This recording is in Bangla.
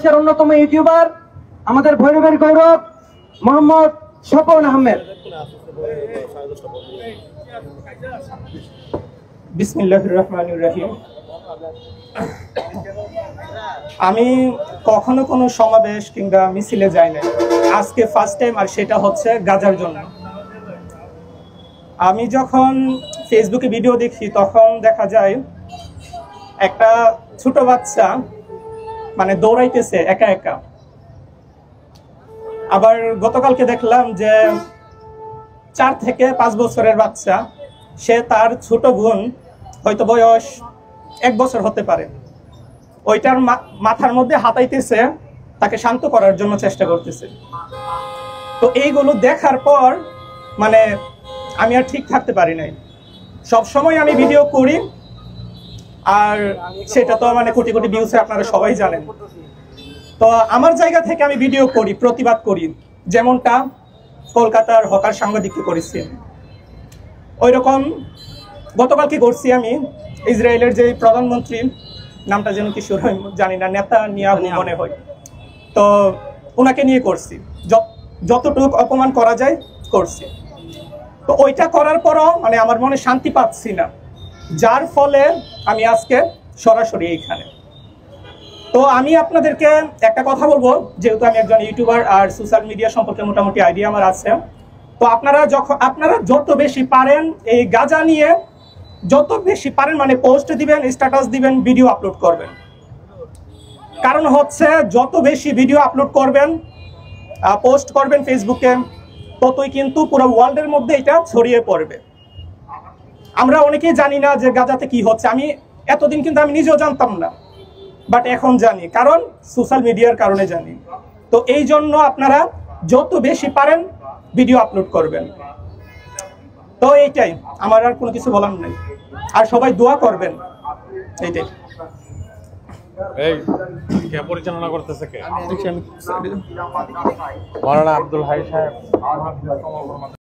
বাংলাদেশের অন্যতম ইউটিউবার আমাদের ভৈরবের গৌরব মোহাম্মদ স্বপন আহমেদ। বিসমিল্লাহির রহমানির রহিম। আমি কখনো কোনো সমাবেশ কিংবা মিছিলে যাই না, আজকে ফার্স্ট টাইম, আর সেটা হচ্ছে গাজার জন্য। আমি যখন ফেসবুকে ভিডিও দেখি তখন দেখা যায় একটা ছোট বাচ্চা মানে দৌড়াইতেছে একা একা। আবার গতকালকে দেখলাম যে 4 থেকে 5 বছরের বাচ্চা, সে তার ছোট বোন, হয়তো বয়স 1 বছর হতে পারে, ওইটার মাথার মধ্যে হাতাইতেছে, তাকে শান্ত করার জন্য চেষ্টা করতেছে। তো এইগুলো দেখার পর মানে আমি আর ঠিক থাকতে পারি নাই। সবসময় আমি ভিডিও করি, আর সেটা তো মানে কোটি কোটি ভিউজ আপনারা সবাই জানেন। তো আমার জায়গা থেকে আমি ভিডিও করি, প্রতিবাদ করি, যেমনটা কলকাতার হকার সাংবাদিককে করেছি। ওই রকম গতকালকে করছি আমি ইসরায়েলের যে প্রধানমন্ত্রী, নামটা যেন কি শুরু জানি না, নেতানিয়াহু মনে হয়, তো ওনাকে নিয়ে করছি, যতটুকু অপমান করা যায় করছি। তো ওইটা করার পরও মানে আমার মনে শান্তি পাচ্ছি না, যার ফলে আমি আজকে সরাসরি এইখানে। তো আমি আপনাদেরকে একটা কথা বলবো, যেহেতু আমি একজন ইউটিউবার আর সোশ্যাল মিডিয়া সম্পর্কে মোটামুটি আইডিয়া আমার আছে। তো আপনারা যত বেশি পারেন এই গাজা নিয়ে যত বেশি পারেন মানে পোস্ট দিবেন, স্ট্যাটাস দিবেন, ভিডিও আপলোড করবেন। কারণ হচ্ছে যত বেশি ভিডিও আপলোড করবেন, পোস্ট করবেন ফেসবুকে, ততই কিন্তু পুরো ওয়ার্ল্ডের মধ্যে এটা ছড়িয়ে পড়বে। আমরা অনেকেই জানি না যে গাজাতে কি হচ্ছে। আমি এতদিন কিন্তু আমি নিজেও জানতাম না, বাট এখন জানি, কারণ সোশ্যাল মিডিয়ার কারণে জানি। তো এই জন্য আপনারা যত বেশি পারেন ভিডিও আপলোড করবেন। তো এইটাই, আমার আর কোনো কিছু বলার নেই। আর সবাই দোয়া করবেন, এইটাই। এই কে পরিচালনা করতেছে? কে? মাওলানা আব্দুল হাই সাহেব।